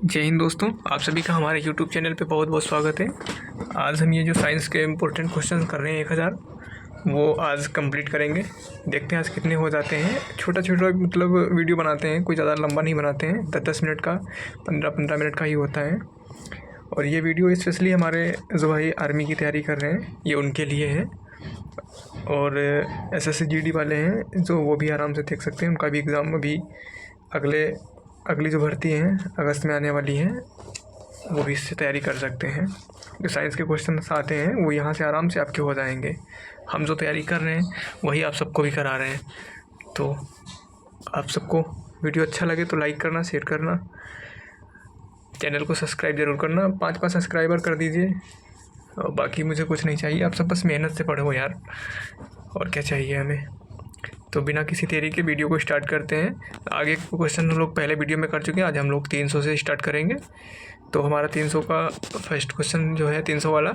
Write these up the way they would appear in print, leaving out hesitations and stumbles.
जय हिंद दोस्तों, आप सभी का हमारे YouTube चैनल पे बहुत बहुत स्वागत है। आज हम ये जो साइंस के इम्पोर्टेंट क्वेश्चन कर रहे हैं 1000 वो आज कंप्लीट करेंगे। देखते हैं आज कितने हो जाते हैं। छोटा छोटा मतलब वीडियो बनाते हैं, कोई ज़्यादा लंबा नहीं बनाते हैं। 10-10 मिनट का 15-15 मिनट का ही होता है। और ये वीडियो स्पेशली हमारे जो भाई आर्मी की तैयारी कर रहे हैं ये उनके लिए है। और SSC GD वाले हैं जो वो भी आराम से देख सकते हैं। उनका भी एग्ज़ाम अभी अगली जो भर्ती हैं अगस्त में आने वाली हैं, वो भी इससे तैयारी कर सकते हैं। जो साइंस के क्वेश्चन आते हैं वो यहाँ से आराम से आपके हो जाएंगे। हम जो तैयारी कर रहे हैं वही आप सबको भी करा रहे हैं। तो आप सबको वीडियो अच्छा लगे तो लाइक करना, शेयर करना, चैनल को सब्सक्राइब ज़रूर करना। 5 सब्सक्राइबर कर दीजिए। और बाकी मुझे कुछ नहीं चाहिए, आप सब बस मेहनत से पढ़ो यार, और क्या चाहिए हमें। तो बिना किसी देरी के वीडियो को स्टार्ट करते हैं। आगे क्वेश्चन हम लोग पहले वीडियो में कर चुके हैं, आज हम लोग 300 से स्टार्ट करेंगे। तो हमारा 300 का फर्स्ट क्वेश्चन जो है 300 वाला,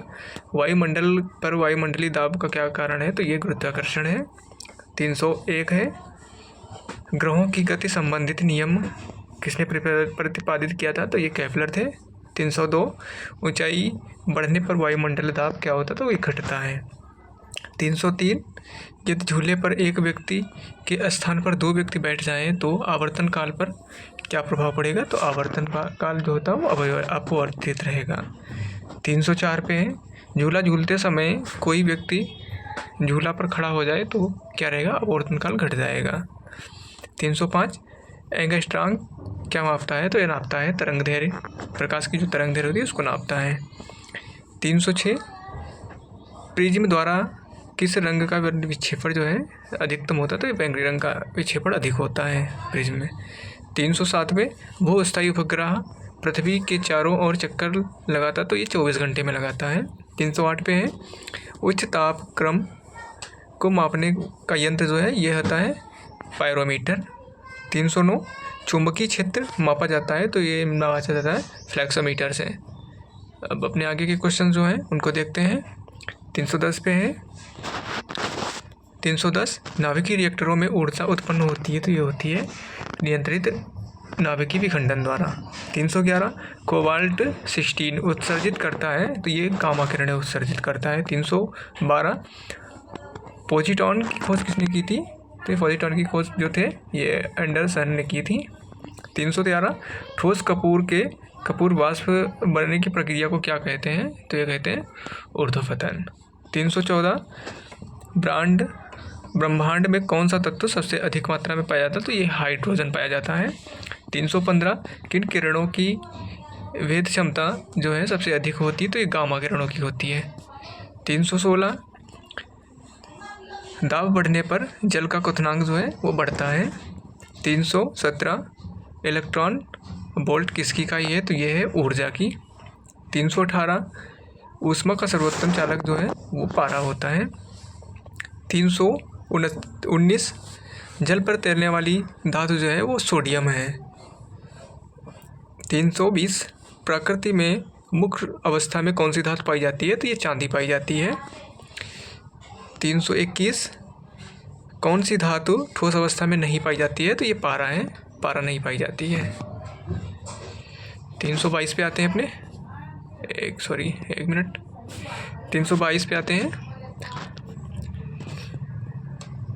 वायुमंडल पर वायुमंडलीय दाब का क्या कारण है? तो ये गुरुत्वाकर्षण है। 301 है, ग्रहों की गति संबंधित नियम किसने प्रतिपादित किया था? तो ये केपलर थे। 302, ऊंचाई बढ़ने पर वायुमंडलीय दाब क्या होता है? तो ये घटता है। 303, यदि झूले पर एक व्यक्ति के स्थान पर 2 व्यक्ति बैठ जाएं तो आवर्तन काल पर क्या प्रभाव पड़ेगा? तो आवर्तन काल जो होता है वो अपवर्तित रहेगा। 304 पे है, झूला झूलते समय कोई व्यक्ति झूला पर खड़ा हो जाए तो क्या रहेगा? आवर्तन काल घट जाएगा। 305, एंगस्ट्रॉम क्या मापता है? तो ये नापता है तरंग दैर्घ्य, प्रकाश की जो तरंग दैर्घ्य होती है उसको नापता है। 306, प्रिज्म द्वारा किस रंग का विक्षेपण जो है अधिकतम होता है? तो ये बैंगनी रंग का विक्षेपण अधिक होता है प्रिज्म में। 307 में, भूस्थायी उपग्रह पृथ्वी के चारों ओर चक्कर लगाता तो ये 24 घंटे में लगाता है। 308 पे है, उच्च ताप क्रम को मापने का यंत्र जो है ये होता है पायरोमीटर। 309, चुंबकीय क्षेत्र मापा जाता है तो ये मापा जाता है फ्लैक्सोमीटर से। अब अपने आगे के क्वेश्चन जो हैं उनको देखते हैं। 310 पे है, 310, नाभिकीय रिएक्टरों में ऊर्जा उत्पन्न होती है तो ये होती है नियंत्रित नाभिकीय विखंडन द्वारा। 311, कोबाल्ट 16 उत्सर्जित करता है तो ये गामा किरणें उत्सर्जित करता है। 312, पोजीट्रॉन की खोज किसने की थी? तो ये पोजीट्रॉन की खोज जो थे ये एंडरसन ने की थी। 313, ठोस कपूर वाष्प बनने की प्रक्रिया को क्या कहते हैं? तो ये कहते हैं ऊर्ध्वपतन। 314, ब्रह्मांड में कौन सा तत्व सबसे अधिक मात्रा में पाया जाता है? तो ये हाइड्रोजन पाया जाता है। 315, किन किरणों की वेध क्षमता जो है सबसे अधिक होती है? तो ये गामा किरणों की होती है। 316, दाब बढ़ने पर जल का क्वथनांक जो है वो बढ़ता है। 317, इलेक्ट्रॉन वोल्ट किसकी इकाई है? तो ये है ऊर्जा की। 318, ऊष्मा का सर्वोत्तम चालक जो है वो पारा होता है। 319, जल पर तैरने वाली धातु जो है वो सोडियम है। 320, प्रकृति में मुख्य अवस्था में कौन सी धातु पाई जाती है? तो ये चांदी पाई जाती है। 321, कौन सी धातु ठोस अवस्था में नहीं पाई जाती है? तो ये पारा है, पारा नहीं पाई जाती है। 322 पे आते हैं अपने, एक मिनट, 322 पे आते हैं।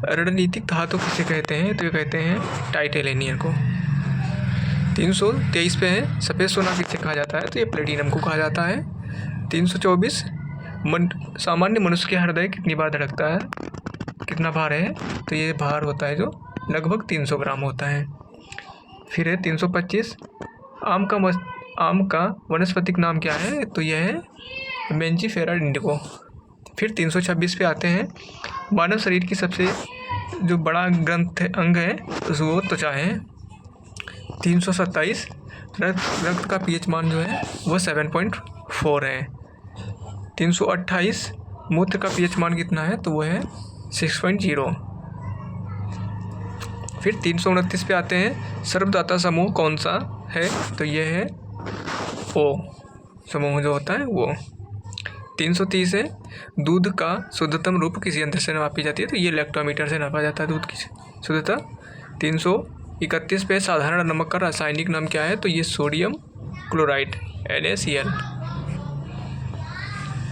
रणनीतिक धातु किसे कहते हैं? तो ये कहते हैं टाइटेनियम को। 323 पे है, सफ़ेद सोना किसे कहा जाता है? तो ये प्लेटिनम को कहा जाता है। 324, सामान्य मनुष्य के हृदय कितनी बार धड़कता है? कितना भार है? तो ये भार होता है जो लगभग 300 ग्राम होता है। फिर है 325, आम का वनस्पतिक नाम क्या है? तो यह है मेंजिफेरा इंडिको। फिर 326 पे आते हैं, मानव शरीर की सबसे जो बड़ा ग्रंथ अंग है तो वो त्वचा है। 327, रक्त का पीएच मान जो है वो 7.4 है। 328, मूत्र का पीएच मान कितना है? तो वो है 6.0। फिर 329 पे आते हैं, सर्वदाता समूह कौन सा है? तो ये है O समूह जो होता है वो। 330 है, दूध का शुद्धतम रूप किस यंत्र से नापी जाती है? तो ये लैक्टोमीटर से नापा जाता है दूध की शुद्धता। 331 पे, साधारण नमक का रासायनिक नाम क्या है? तो ये सोडियम क्लोराइड NaCl।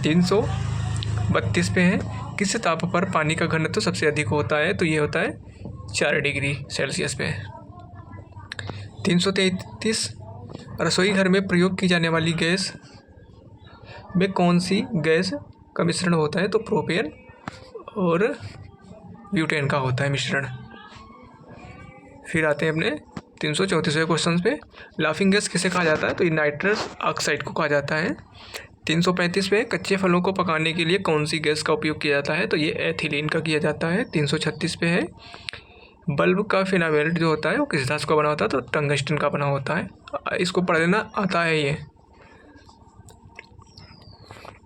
332 पे है, किस ताप पर पानी का घनत्व तो सबसे अधिक होता है? तो ये होता है 4 डिग्री सेल्सियस पे। 333 रसोई घर में प्रयोग की जाने वाली गैस में कौन सी गैस का मिश्रण होता है? तो प्रोपेन और ब्यूटेन का होता है मिश्रण। फिर आते हैं अपने 334वें क्वेश्चन पे। लाफिंग गैस किसे कहा जाता है? तो ये नाइट्रस ऑक्साइड को कहा जाता है। 335 पे कच्चे फलों को पकाने के लिए कौन सी गैस का उपयोग किया जाता है? तो ये एथिलीन का किया जाता है। 336 पे है बल्ब का फिलामेंट जो होता है वो किस धातु का बना होता है? तो टंगस्टन का बना होता है। इसको पढ़ लेना, आता है ये।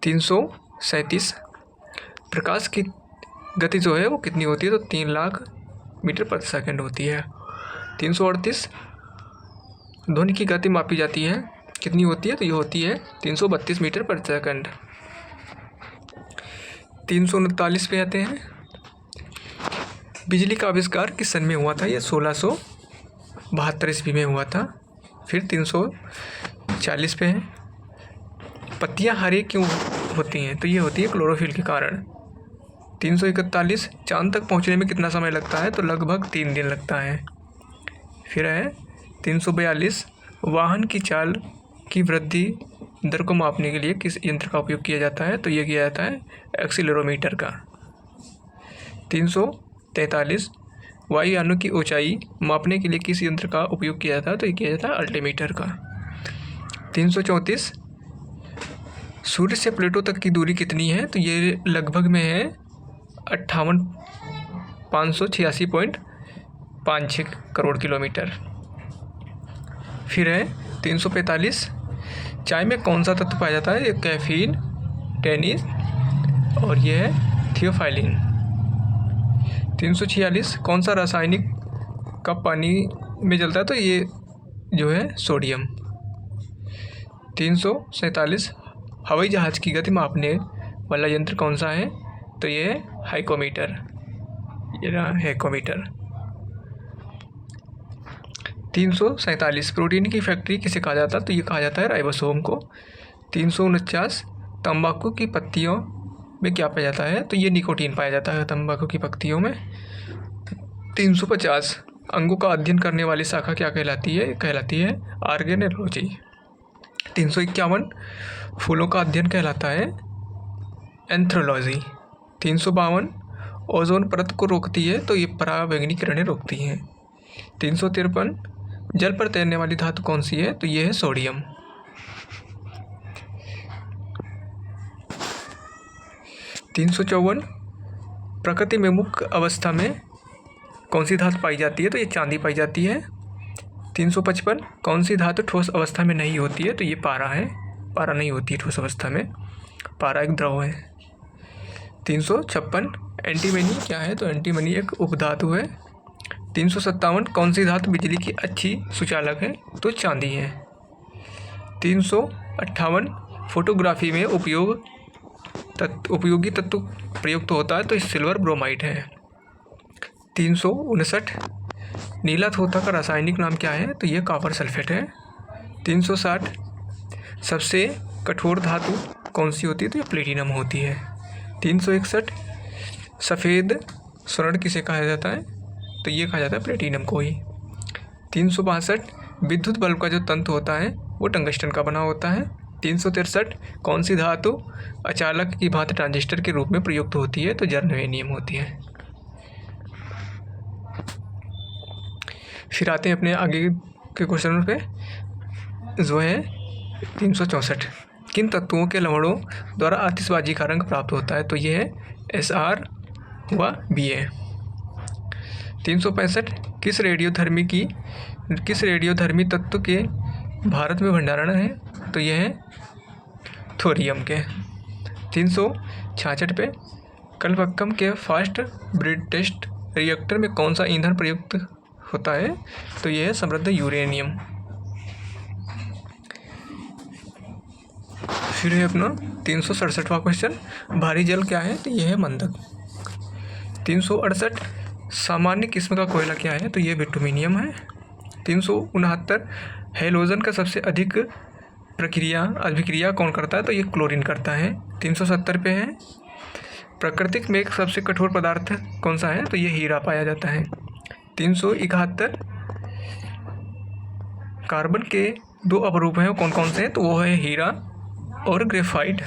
337 प्रकाश की गति जो है वो कितनी होती है? तो 3 लाख मीटर प्रति सेकंड होती है। 338 ध्वनि की गति मापी जाती है, कितनी होती है? तो ये होती है 332 मीटर प्रति सेकंड। 339 पे आते हैं, बिजली का आविष्कार किस सन में हुआ था? ये 1672 ईस्वी में हुआ था। फिर 340 पे है, पत्तियां हरी क्यों होती हैं? तो ये होती है क्लोरोफिल के कारण। 341 चांद तक पहुंचने में कितना समय लगता है? तो लगभग 3 दिन लगता है। फिर है 342 वाहन की चाल की वृद्धि दर को मापने के लिए किस यंत्र का उपयोग किया जाता है? तो ये किया जाता है एक्सीलरोमीटर का। 343 वायुयानों की ऊंचाई मापने के लिए किस यंत्र का उपयोग किया जाता है? तो ये किया जाता है अल्टीमीटर का। 334 सूर्य से प्लेटो तक की दूरी कितनी है? तो ये लगभग में है 586.56 करोड़ किलोमीटर। फिर है 345 चाय में कौन सा तत्व पाया जाता है? ये कैफीन, टेनिस और ये है थियोफाइलिन। 346 कौन सा रासायनिक का पानी में जलता है? तो ये जो है सोडियम। 347 हवाई जहाज़ की गति मापने वाला यंत्र कौन सा है? तो ये है हाइकोमीटर, ये रहा हाइकोमीटर। 347 प्रोटीन की फैक्ट्री किसे कहा जाता है? तो ये कहा जाता है राइबोसोम को। 349 तंबाकू की पत्तियों में क्या पाया जाता है? तो ये निकोटीन पाया जाता है तंबाकू की पत्तियों में। 350 अंगों का अध्ययन करने वाली शाखा क्या कहलाती है? कहलाती है ऑर्गेनोलॉजी। 351 फूलों का अध्ययन कहलाता है एंथ्रोलॉजी। 352 ओजोन परत को रोकती है, तो ये पराबैंगनी किरणें रोकती हैं। 353 जल पर तैरने वाली धातु कौन सी है? तो ये है सोडियम। 354 प्रकृति में मुक्त अवस्था में कौन सी धातु पाई जाती है? तो ये चांदी पाई जाती है। 355 कौन सी धातु ठोस अवस्था में नहीं होती है? तो ये पारा है, पारा नहीं होती है ठोस अवस्था में, पारा एक द्रव है। 356 एंटीमनी क्या है? तो एंटीमनी एक उपधातु है। 357 कौन सी धातु बिजली की अच्छी सुचालक है? तो चांदी है। 358 फोटोग्राफी में उपयोगी तत्व प्रयुक्त होता है, तो सिल्वर ब्रोमाइड है। 359 नीला तोता का रासायनिक नाम क्या है? तो ये कॉपर सल्फेट है। 360 सबसे कठोर धातु कौन सी होती है? तो ये प्लेटिनम होती है। 361 सफ़ेद स्वर्ण किसे कहा जाता है? तो ये कहा जाता है प्लेटिनम को ही। 362 विद्युत बल्ब का जो तंतु होता है वो टंगस्टन का बना होता है। 363 कौन सी धातु अचालक की भांति ट्रांजिस्टर के रूप में प्रयुक्त होती है? तो जर्मेनियम होती है। फिर आते हैं अपने आगे के क्वेश्चन पे, जो है 364 किन तत्वों के लवणों द्वारा आतिशबाजी का रंग प्राप्त होता है? तो ये है SR व Ba। 365 किस रेडियोधर्मी तत्व के भारत में भंडारण है? तो यह है थोरियम के। 366 पे कलपक्कम के फास्ट ब्रिड टेस्ट रिएक्टर में कौन सा ईंधन प्रयुक्त होता है? तो यह है समृद्ध यूरेनियम। फिर है अपना 367वां क्वेश्चन, भारी जल क्या है? तो यह है मंदक। 368 सामान्य किस्म का कोयला क्या है? तो ये बिटुमिनियम है। 369 हैलोजन का सबसे अधिक अभिक्रिया कौन करता है? तो ये क्लोरीन करता है। 370 पे है प्राकृतिक में सबसे कठोर पदार्थ कौन सा है? तो ये हीरा पाया जाता है। 371 कार्बन के 2 अपरूप हैं, कौन कौन से हैं? तो वो है हीरा और ग्रेफाइट।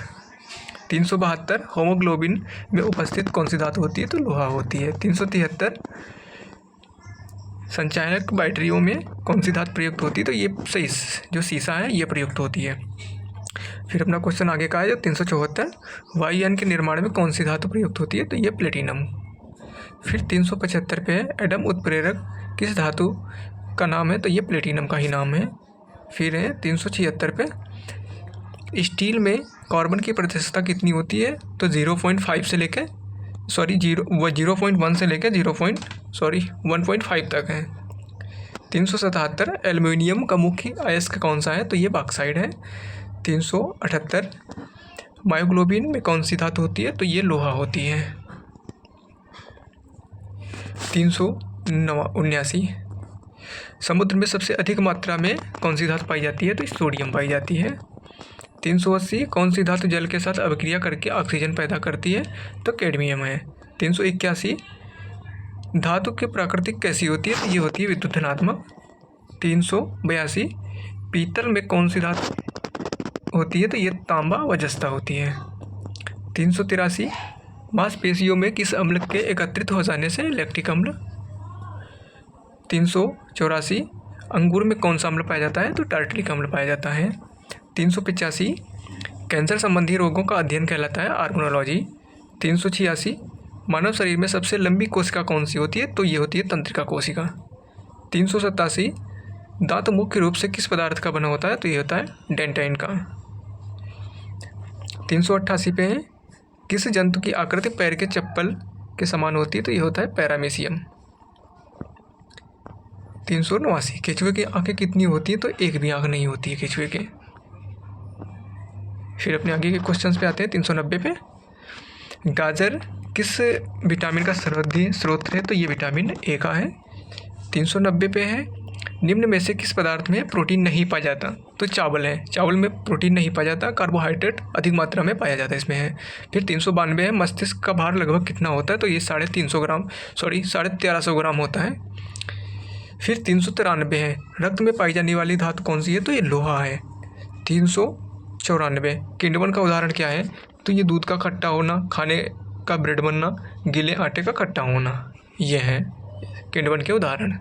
372 होमोग्लोबिन में उपस्थित कौन सी धातु होती है? तो लोहा होती है। 373 संचायक बैटरियों में कौन सी धातु प्रयुक्त होती है? तो ये सही जो सीसा है ये प्रयुक्त होती है। फिर अपना क्वेश्चन आगे का है जो 374 वायुयान के निर्माण में कौन सी धातु प्रयुक्त होती है? तो ये प्लेटिनम। फिर 375 पे है एडम उत्प्रेरक किस धातु का नाम है? तो ये प्लेटिनम का ही नाम है। फिर है 376 पे स्टील में कार्बन की प्रतिशतता कितनी होती है? तो 0.5 से लेकर 0.1 से लेकर 1.5 तक है। 377 एल्युमिनियम का मुख्य अयस्क कौन सा है? तो ये बॉक्साइड है। 378 मायोग्लोबिन में कौन सी धातु होती है? तो ये लोहा होती है। 379 समुद्र में सबसे अधिक मात्रा में कौन सी धातु पाई जाती है? तो सोडियम पाई जाती है। 380 कौन सी धातु जल के साथ अभिक्रिया करके ऑक्सीजन पैदा करती है? तो कैडमियम है। 381 धातु की प्राकृतिक कैसी होती है? तो ये होती है विद्युत धनात्मक। 382 पीतल में कौन सी धातु होती है? तो ये तांबा व जस्ता होती है। 383 मांसपेशियों में किस अम्ल के एकत्रित हो जाने से? लैक्टिक अम्ल। 384 अंगूर में कौन सा अम्ल पाया जाता है? तो टार्टरिक अम्ल पाया जाता है। 385 कैंसर संबंधी रोगों का अध्ययन कहलाता है ऑर्गेनोलॉजी। 386 मानव शरीर में सबसे लंबी कोशिका कौन सी होती है? तो ये होती है तंत्रिका कोशिका। 387 दांत मुख्य रूप से किस पदार्थ का बना होता है? तो ये होता है डेंटाइन का। 388 पे है किस जंतु की आकृति पैर के चप्पल के समान होती है? तो ये होता है पैरामीशियम। 389 केचुए की आंखें कितनी होती है? तो एक भी आंख नहीं होती है केचुए के। फिर अपने आगे के क्वेश्चंस पे आते हैं। 390 पे गाजर किस विटामिन का सर्वाधिक स्रोत है? तो ये विटामिन ए का है। 390 पे है निम्न में से किस पदार्थ में प्रोटीन नहीं पाया जाता? तो चावल है। चावल में प्रोटीन नहीं पाया जाता, कार्बोहाइड्रेट अधिक मात्रा में पाया जाता है इसमें है। फिर 392 है मस्तिष्क का भार लगभग कितना होता है? तो ये 1350 ग्राम होता है। फिर 393 है रक्त में पाई जाने वाली धातु कौन सी है? तो ये लोहा है। 394 किण्वन का उदाहरण क्या है? तो ये दूध का खट्टा होना, खाने का ब्रेड बनना, गीले आटे का खट्टा होना, ये है किण्वन के उदाहरण।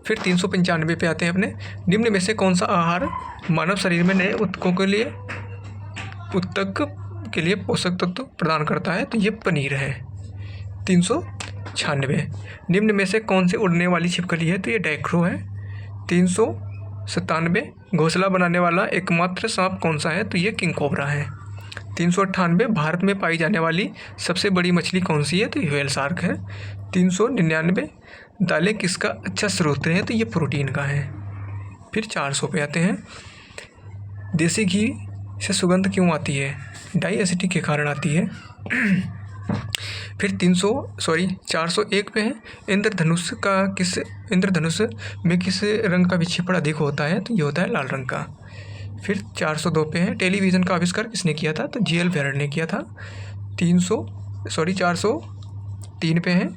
फिर 395 पे आते हैं अपने निम्न में से कौन सा आहार मानव शरीर में नए ऊतकों के लिए पोषक तत्व प्रदान करता है? तो ये पनीर है। 396 निम्न में से कौन सी उड़ने वाली छिपकली है? तो ये डैक्रो है। 397 घोंसला बनाने वाला एकमात्र सांप कौन सा है? तो ये किंग कोबरा है। 398 भारत में पाई जाने वाली सबसे बड़ी मछली कौन सी है? तो ये व्हेल शार्क है। 399 दालें किसका अच्छा स्रोत है? तो ये प्रोटीन का है। फिर 400 पे आते हैं देसी घी से सुगंध क्यों आती है? डाई एसिडिटी के कारण आती है। फिर 401 पे है इंद्रधनुष में किस रंग का विक्षेपण अधिक होता है? तो ये होता है लाल रंग का। फिर 402 पे है टेलीविज़न का आविष्कार किसने किया था? तो G.L. वेरर ने किया था। 403 पे है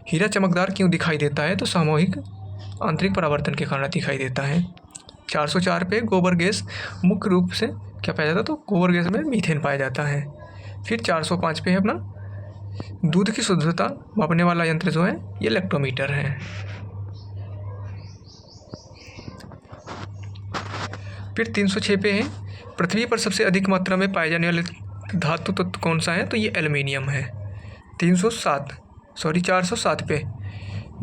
हीरा चमकदार क्यों दिखाई देता है? तो सामूहिक आंतरिक परावर्तन के कारण दिखाई देता है। 404 पे गोबर गैस मुख्य रूप से क्या पाया जाता है? तो गोबर गैस में मीथेन पाया जाता है। फिर 405 पे है अपना दूध की शुद्धता मापने वाला यंत्र जो है ये लैक्टोमीटर है। फिर 306 पे है पृथ्वी पर सबसे अधिक मात्रा में पाए जाने वाले धातु तत्व कौन सा है? तो ये एल्युमिनियम है। 407 पे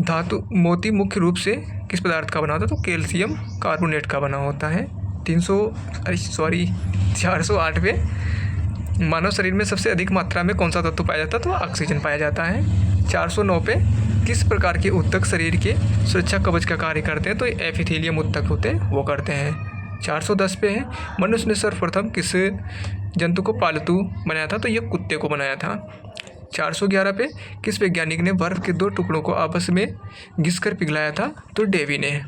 धातु मोती मुख्य रूप से किस पदार्थ का बना होता है? तो कैल्शियम कार्बोनेट का बना होता है। 408 पे मानव शरीर में सबसे अधिक मात्रा में कौन सा तत्व पाया जाता है? तो ऑक्सीजन पाया जाता है। 409 पे किस प्रकार के ऊतक शरीर के सुरक्षा कवच का कार्य करते हैं? तो एपिथेलियम ऊतक होते हैं वो करते हैं। 410 पे है मनुष्य ने सर्वप्रथम किस जंतु को पालतू बनाया था? तो ये कुत्ते को बनाया था। 411 पे किस वैज्ञानिक ने बर्फ के 2 टुकड़ों को आपस में घिसकर पिघलाया था? तो डेवी ने।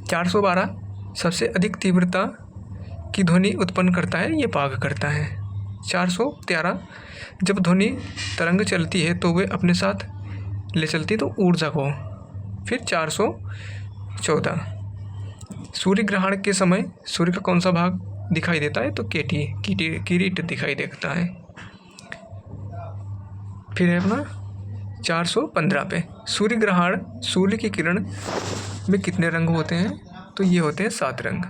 412 सबसे अधिक तीव्रता की ध्वनि उत्पन्न करता है, ये पाग करता है। 413 जब ध्वनि तरंग चलती है तो वे अपने साथ ले चलती तो ऊर्जा को। फिर 414 सूर्य ग्रहण के समय सूर्य का कौन सा भाग दिखाई देता है, तो किरीट दिखाई देता है। फिर है अपना 415 पे सूर्य ग्रहण सूर्य की किरण में कितने रंग होते हैं, तो ये होते हैं 7 रंग।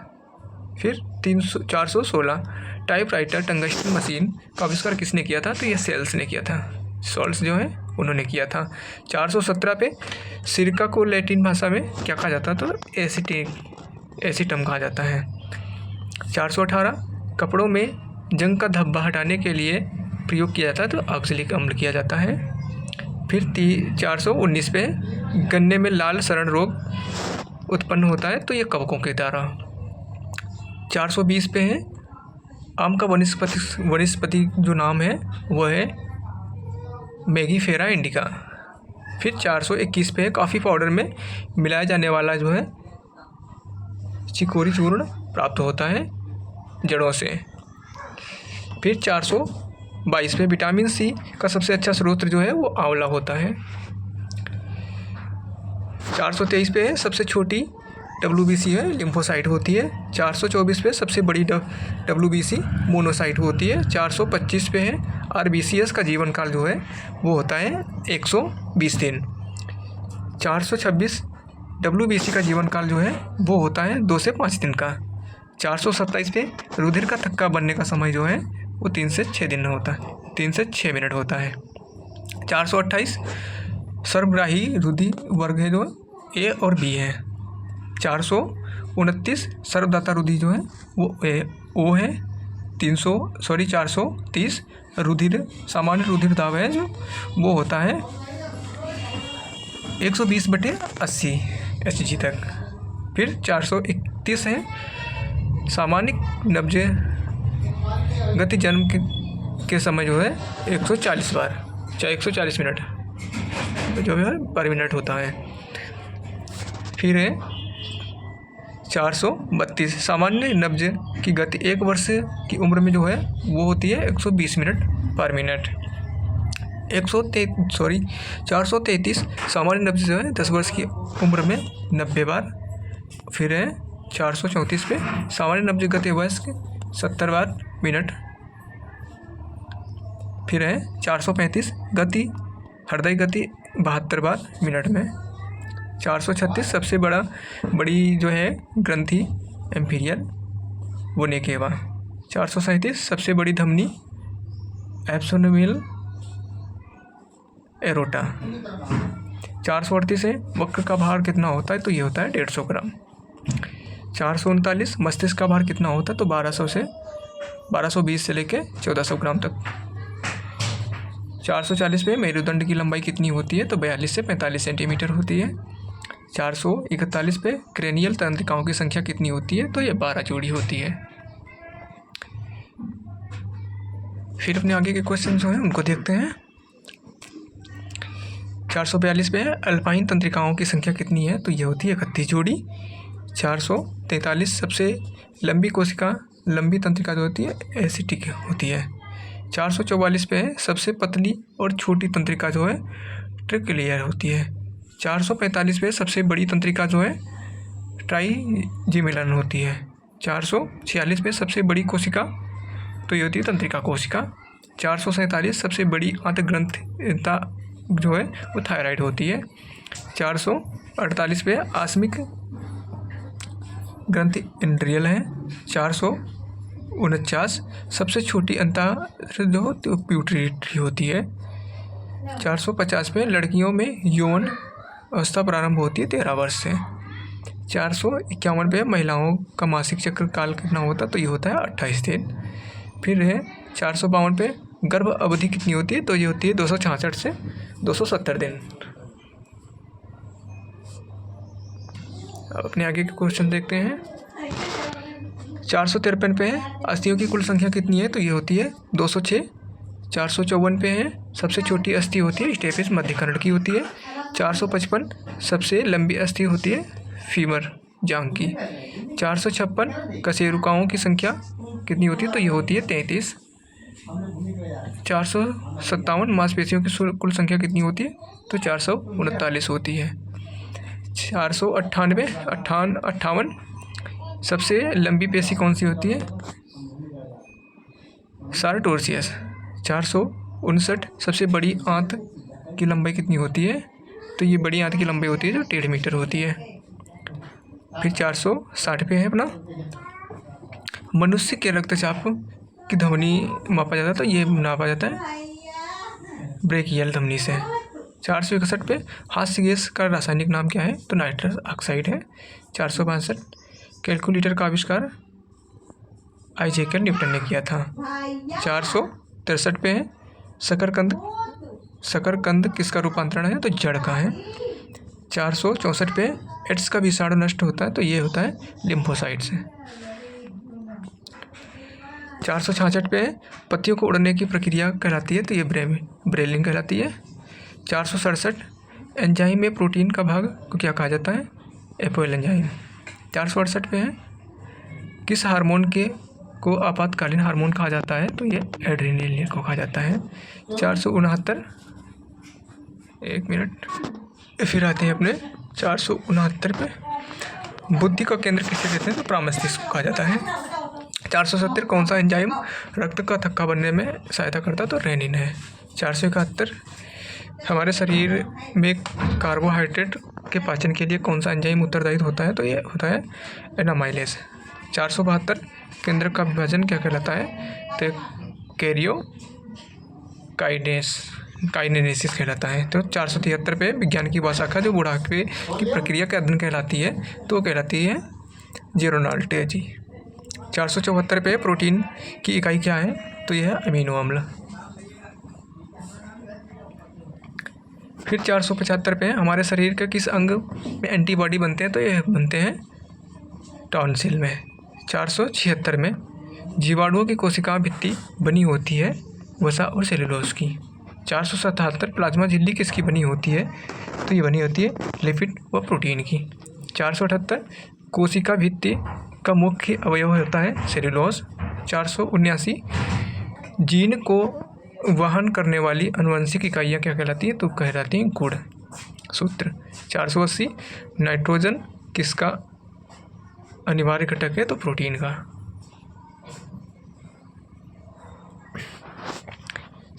फिर 416 टाइपराइटर टंगस्टन मशीन का आविष्कार किसने किया था, तो ये सेल्स ने किया था। सोल्स जो है उन्होंने किया था। 417 पे सिरका को लैटिन भाषा में क्या कहा जाता है, तो एसिटम कहा जाता है। 418 कपड़ों में जंग का धब्बा हटाने के लिए प्रयोग किया जाता है, तो ऑक्सैलिक अम्ल किया जाता है। फिर 419 पे गन्ने में लाल सरण रोग उत्पन्न होता है, तो ये कवकों के द्वारा। 420 पे है आम का वनस्पति जो नाम है वो है मैगीफेरा इंडिका। फिर 421 पे कॉफ़ी पाउडर में मिलाया जाने वाला जो है चिकोरी चूर्ण प्राप्त होता है जड़ों से। फिर 422 पे विटामिन सी का सबसे अच्छा स्रोत जो है वो आंवला होता है। 423 पे सबसे छोटी WBC है लिम्फोसाइट होती है। 424 पे सबसे बड़ी WBC मोनोसाइट होती है। 425 पे है RBCS का जीवन काल जो है वो होता है 120 दिन। 426 WBC का जीवन काल जो है वो होता है 2 से 5 दिन का। 427 पे रुधिर का थक्का बनने का समय जो है वो 3 से 6 दिन होता है, 3 से 6 मिनट होता है। 428 सर्वग्राही रुधि वर्ग है जो A और B है। 429 सर्वदाता रुधि जो है वो O है। 430 रुधिर सामान्य रुधिर दाब है जो वो होता है 120/80 Hg तक। फिर 431 है सामान्य नब्ज गति जन्म के समय जो है 140 बार, चाहे 140 मिनट जो है पर मिनट होता है। फिर है 432 सामान्य नब्ज की गति 1 वर्ष की उम्र में जो है वो होती है 120 मिनट पर मिनट। 433 सामान्य नब्ज जो है 10 वर्ष की उम्र में 90 बार। फिर है 434 पे सामान्य नब्ज गति वयस्क 70 बार मिनट। फिर है 435 गति हृदय गति 72 बार मिनट में। 436 सबसे बड़ी जो है ग्रंथि एम्फीरियल वो नेकेवा। 437 सबसे बड़ी धमनी एब्सोनोमियल एरोटा। 438 है वक्र का भार कितना होता है, तो ये होता है 150 ग्राम। 439 मस्तिष्क का भार कितना होता है, तो 1220 से लेके 1400 ग्राम तक। 440 पे मेरुदंड की लंबाई कितनी होती है, तो 42 से 45 सेंटीमीटर होती है। 441 पे क्रेनियल तंत्रिकाओं की संख्या कितनी होती है, तो ये 12 जोड़ी होती है। फिर अपने आगे के क्वेश्चन जो हैं उनको देखते हैं। 442 पे अल्पाइन तंत्रिकाओं की संख्या कितनी है, तो ये होती है 31 जोड़ी। 443 सबसे लंबी तंत्रिका जो होती है एसिटिक होती है। 444 पे सबसे पतली और छोटी तंत्रिका जो है ट्रिक्लियर होती है। 445 पे सबसे बड़ी तंत्रिका जो है ट्राइजिमिलन होती है। 446 पे सबसे बड़ी कोशिका तो ये होती है तंत्रिका कोशिका। 447 सबसे बड़ी आंतग्रंथिता जो है वो थायराइड होती है। 448 पे आसमिक ग्रंथि इंड्रियल है। 449 सबसे छोटी अंतर जो हो तो प्यूटरी होती है। 450 पे लड़कियों में यौन अवस्था प्रारंभ होती है 13 वर्ष से। 451 पे महिलाओं का मासिक चक्र काल कितना होता है, तो ये होता है 28 दिन। फिर है 452 पे गर्भ अवधि कितनी होती है, तो ये होती है 266 से 270 दिन। अब अपने आगे के क्वेश्चन देखते हैं। 453 पे है अस्थियों की कुल संख्या कितनी है, तो ये होती है 206। 454 पे है सबसे छोटी अस्थि होती है स्टेपिस मध्यकर्ण की होती है। 455 सबसे लंबी अस्थि होती है फीमर जांग की। 456 कशेरुकाओं की संख्या कितनी होती है? तो ये होती है 33। 457 मांसपेशियों की कुल संख्या कितनी होती है? तो 439 होती है। 458 सबसे लंबी पेशी कौन सी होती है? सारटोरियस। 459 सबसे बड़ी आंत की लंबाई कितनी होती है? तो ये बड़ी आंत की लंबाई होती है जो 1.5 मीटर होती है। फिर 460 पे है अपना, मनुष्य के रक्तचाप की धमनी मापा जाता है, तो ये नापा जाता है ब्रेकियल धमनी से। 461 पे हास्य गैस का रासायनिक नाम क्या है? तो नाइट्रस ऑक्साइड है। 462 कैलकुलेटर का आविष्कार आइजैक न्यूटन ने किया था। 463 पे है शकरकंद किसका रूपांतरण है? तो जड़ का है। 464 पे एड्स का विषाणु नष्ट होता है, तो ये होता है लिम्फोसाइट से। 466 पे पत्तियों को उड़ने की प्रक्रिया कहलाती है, तो ये ब्रेलिंग कहलाती है। 467 एंजाइम में प्रोटीन का भाग को क्या कहा जाता है? एपोइल एंजाइम। 468 पे है किस हार्मोन को आपातकालीन हार्मोन कहा जाता है? तो ये एड्रेनलिन को कहा जाता है। 469 एक मिनट, फिर आते हैं अपने 469 पे बुद्धि का केंद्र किसे कहते हैं? तो प्रामस्तिष्क को कहा जाता है। 470 कौन सा एंजाइम रक्त का थक्का बनने में सहायता करता है? तो रेनिन है। 471 हमारे शरीर में कार्बोहाइड्रेट के पाचन के लिए कौन सा एंजाइम उत्तरदायी होता है? तो ये होता है एनामाइलेज। 472 केंद्र का विभाजन क्या कहलाता है? तो काइनेसिस कहलाता है। तो 473 पे विज्ञान की वह शाखा जो बुढ़ापे की प्रक्रिया के अध्ययन कहलाती है, तो वो कहलाती है जेरोनाल्टोलॉजी। 474 पे प्रोटीन की इकाई क्या है? तो यह है अमीनो अम्ल। फिर 475 पे हमारे शरीर के किस अंग में एंटीबॉडी बनते हैं? तो ये बनते हैं टॉन्सिल में। 476 में जीवाणुओं की कोशिका भित्ति बनी होती है वसा और सेलुलोज की। 477 प्लाज्मा झिल्ली किसकी बनी होती है? तो ये बनी होती है लिपिड व प्रोटीन की। 478 कोशिका भित्ति का मुख्य अवयव होता है सेलुलोज। 479 जीन को वहन करने वाली आनुवंशिक इकाइयाँ क्या कहलाती हैं? तो कहलाती हैं गुण सूत्र। 480 नाइट्रोजन किसका अनिवार्य घटक है? तो प्रोटीन का।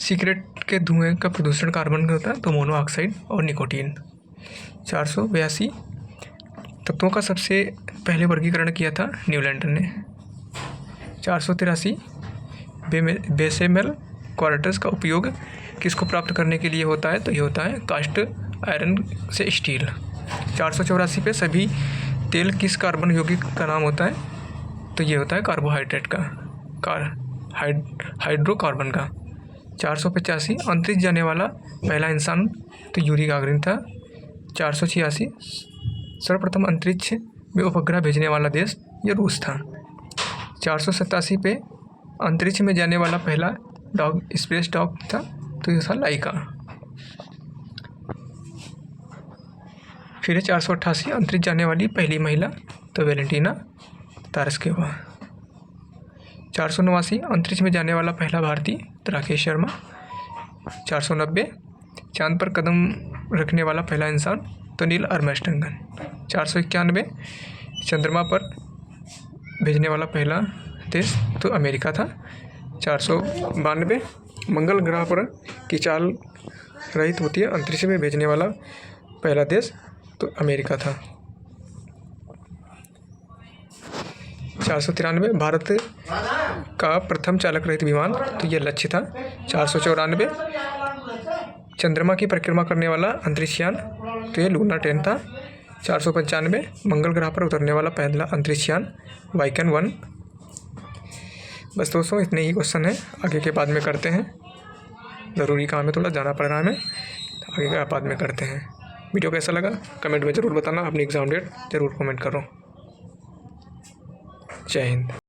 सिगरेट के धुएं का प्रदूषण कार्बन का होता है, तो मोनोऑक्साइड और निकोटीन। 482 तत्वों का सबसे पहले वर्गीकरण किया था न्यूलैंडर ने। 483 बेसेमेल क्वार्टर्स का उपयोग किसको प्राप्त करने के लिए होता है? तो ये होता है कास्ट आयरन से स्टील। 484 पे सभी तेल किस कार्बन यौगिक का नाम होता है? तो ये होता है कार्बोहाइड्रेट का हाइड्रोकार्बन का। 485 अंतरिक्ष जाने वाला पहला इंसान तो यूरी गागरिन था। 486 सर्वप्रथम अंतरिक्ष में उपग्रह भेजने वाला देश ये रूस था। 487 पे अंतरिक्ष में जाने वाला पहला डॉग स्पेस डॉग था, तो ये था लाइका। फिर 488 अंतरिक्ष जाने वाली पहली महिला तो वेलेंटीना तारस्केवा। 489 अंतरिक्ष में जाने वाला पहला भारतीय तो राकेश शर्मा। 490 चांद पर कदम रखने वाला पहला इंसान तो नील आर्मस्ट्रांग। 491 चंद्रमा पर भेजने वाला पहला देश तो अमेरिका था। 492 मंगल ग्रह पर की चाल रहित होती है अंतरिक्ष में भेजने वाला पहला देश तो अमेरिका था। 493 भारत का प्रथम चालक रहित विमान तो ये लक्ष्य था। 494 चंद्रमा की परिक्रमा करने वाला अंतरिक्षयान तो ये लूना 10 था। 495 मंगल ग्रह पर उतरने वाला पहला अंतरिक्षयान वाइकन 1। बस दोस्तों इतने ही क्वेश्चन हैं, आगे के बाद में करते हैं। ज़रूरी काम है, थोड़ा जाना पड़ रहा है हमें, आगे का बाद में करते हैं। वीडियो कैसा लगा कमेंट में ज़रूर बताना, अपनी एग्ज़ाम डेट ज़रूर कमेंट करो। जय हिंद।